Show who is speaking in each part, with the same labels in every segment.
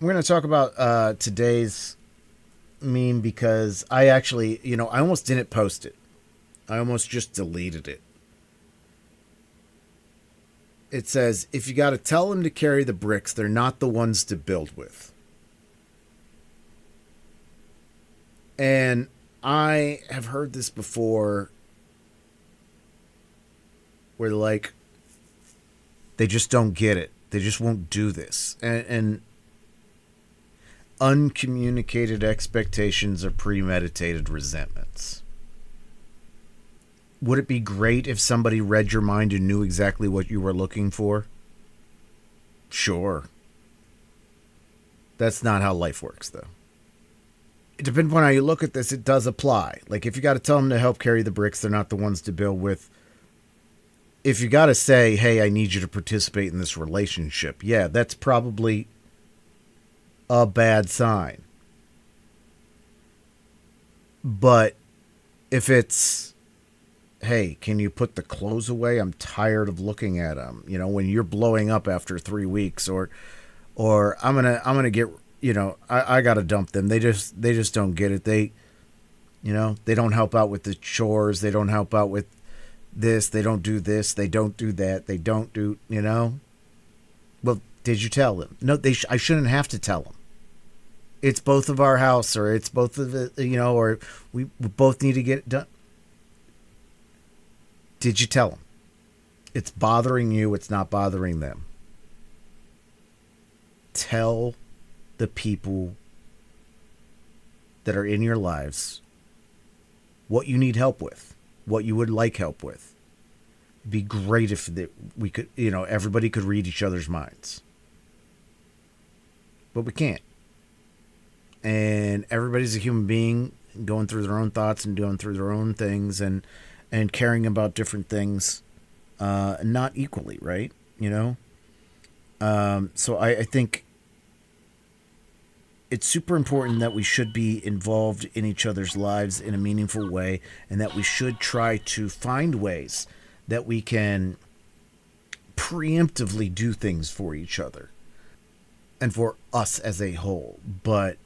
Speaker 1: We're going to talk about today's meme because I actually, I almost didn't post it. I almost just deleted it. It says, if you got to tell them to carry the bricks, they're not the ones to build with. And I have heard this before where like they just don't get it. They just won't do this. And uncommunicated expectations are premeditated resentments. Would it be great if somebody read your mind and knew exactly what you were looking for? Sure. That's not how life works, though. It depends on how you look at this. It does apply. Like, if you got to tell them to help carry the bricks, they're not the ones to build with. If you got to say, hey, I need you to participate in this relationship, yeah, that's probably a bad sign. But if it's, hey, can you put the clothes away? I'm tired of looking at them. When you're blowing up after 3 weeks, or I'm gonna get, I gotta dump them. They just don't get it. They don't help out with the chores. They don't help out with this. They don't do this. They don't do that. They don't do. Well, did you tell them? No, I shouldn't have to tell them. It's both of our house, or it's both of the, or we both need to get it done. Did you tell them? It's bothering you. It's not bothering them. Tell the people that are in your lives what you need help with, what you would like help with. It'd be great if we could, everybody could read each other's minds. But we can't. And everybody's a human being going through their own thoughts and going through their own things and caring about different things, not equally, right? So I think it's super important that we should be involved in each other's lives in a meaningful way, and that we should try to find ways that we can preemptively do things for each other and for us as a whole. But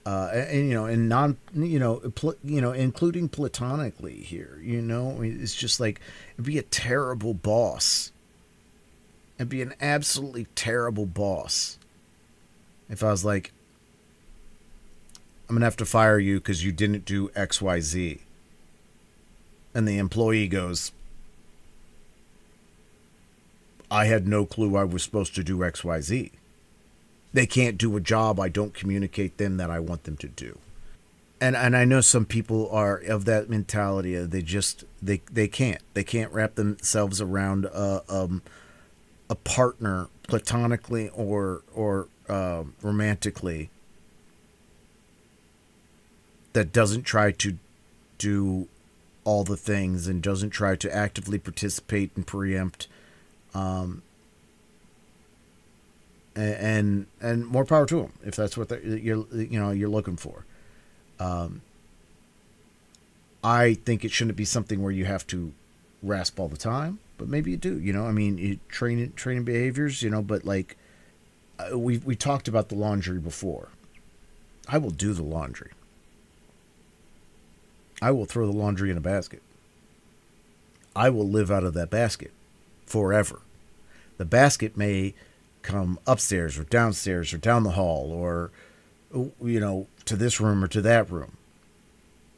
Speaker 1: and non, including platonically here, it's just like, it'd be a terrible boss. It'd be an absolutely terrible boss if I was like, I'm gonna have to fire you because you didn't do XYZ, and the employee goes, I had no clue I was supposed to do XYZ. They can't do a job I don't communicate them that I want them to do. And I know some people are of that mentality. They can't wrap themselves around a partner platonically or romantically that doesn't try to do all the things and doesn't try to actively participate and preempt. And more power to them if that's what you're looking for. I think it shouldn't be something where you have to rasp all the time, but maybe you do. I mean, you training behaviors. But like we talked about the laundry before. I will do the laundry. I will throw the laundry in a basket. I will live out of that basket forever. The basket may come upstairs or downstairs or down the hall or to this room or to that room.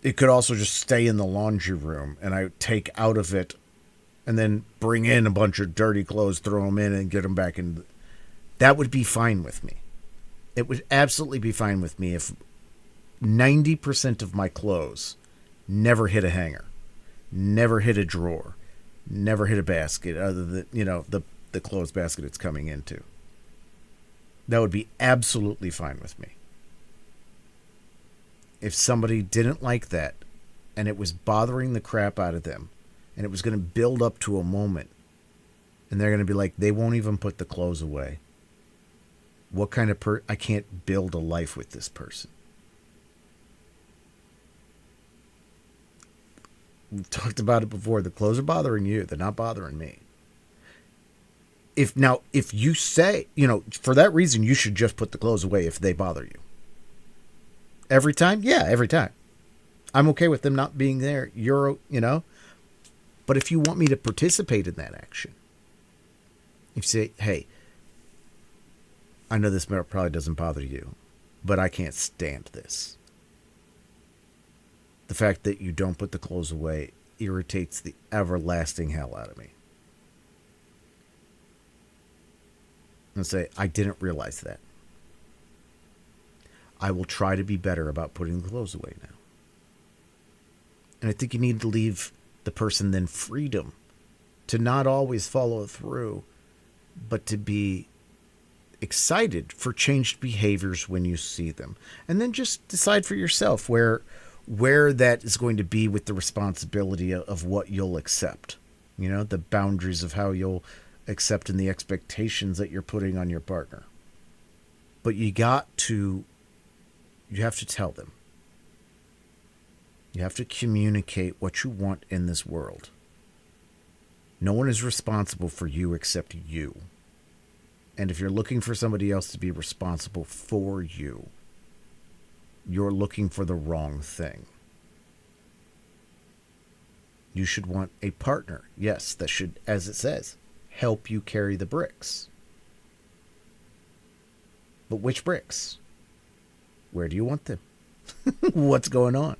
Speaker 1: It could also just stay in the laundry room and I take out of it and then bring in a bunch of dirty clothes, throw them in and get them back in. That would be fine with me. It would absolutely be fine with me if 90% of my clothes never hit a hanger, never hit a drawer, never hit a basket other than, the clothes basket it's coming into. That would be absolutely fine with me. If somebody didn't like that and it was bothering the crap out of them and it was going to build up to a moment and they're going to be like, they won't even put the clothes away. What kind of I can't build a life with this person. We've talked about it before. The clothes are bothering you. They're not bothering me. if you say, for that reason, you should just put the clothes away if they bother you. Every time? Yeah, every time. I'm okay with them not being there. But if you want me to participate in that action, if you say, hey, I know this probably doesn't bother you, but I can't stand this. The fact that you don't put the clothes away irritates the everlasting hell out of me. And say, I didn't realize that. I will try to be better about putting the clothes away now. And I think you need to leave the person then freedom to not always follow through, but to be excited for changed behaviors when you see them. And then just decide for yourself where that is going to be with the responsibility of what you'll accept. The boundaries of how you'll accept and the expectations that you're putting on your partner. But you have to tell them. You have to communicate what you want in this world. No one is responsible for you except you. And if you're looking for somebody else to be responsible for you, you're looking for the wrong thing. You should want a partner, yes, that should, as it says, help you carry the bricks. But which bricks? Where do you want them? What's going on?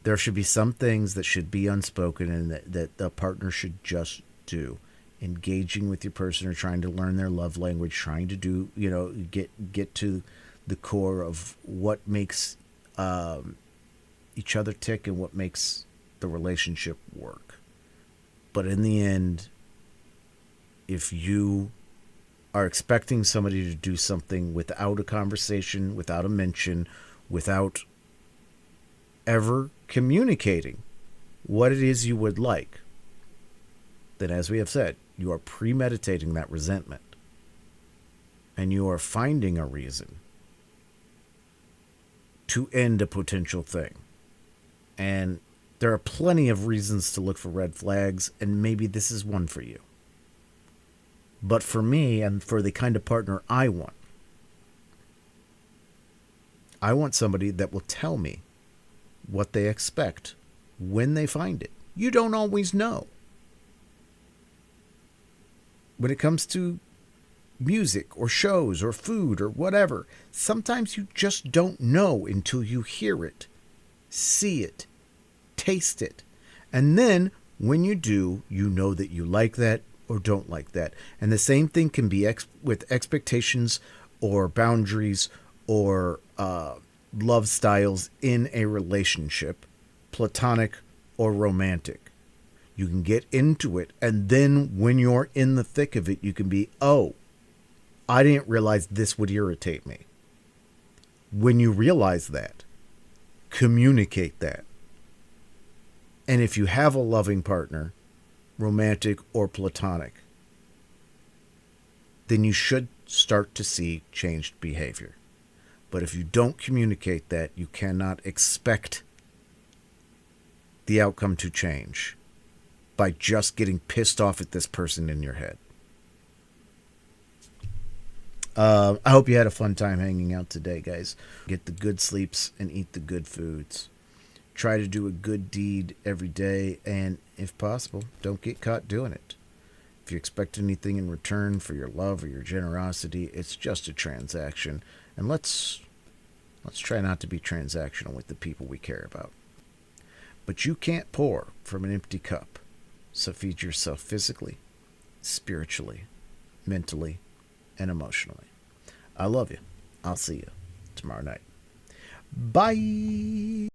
Speaker 1: There should be some things that should be unspoken and that the partner should just do. Engaging with your person or trying to learn their love language, trying to do, get to the core of what makes each other tick and what makes the relationship work. But in the end, if you are expecting somebody to do something without a conversation, without a mention, without ever communicating what it is you would like, then as we have said, you are premeditating that resentment. And you are finding a reason to end a potential thing. And there are plenty of reasons to look for red flags, and maybe this is one for you. But for me, and for the kind of partner I want somebody that will tell me what they expect when they find it. You don't always know. When it comes to music or shows or food or whatever, sometimes you just don't know until you hear it, see it, taste it. And then when you do, you know that you like that or don't like that. And the same thing can be with expectations or boundaries or love styles in a relationship, platonic or romantic. You can get into it, and then when you're in the thick of it, you can be, oh, I didn't realize this would irritate me. When you realize that, communicate that. And if you have a loving partner, romantic or platonic, then you should start to see changed behavior. But if you don't communicate that, you cannot expect the outcome to change by just getting pissed off at this person in your head. I hope you had a fun time hanging out today, guys. Get the good sleeps and eat the good foods. Try to do a good deed every day, and if possible, don't get caught doing it. If you expect anything in return for your love or your generosity, it's just a transaction. And let's try not to be transactional with the people we care about. But you can't pour from an empty cup. So feed yourself physically, spiritually, mentally, and emotionally. I love you. I'll see you tomorrow night. Bye.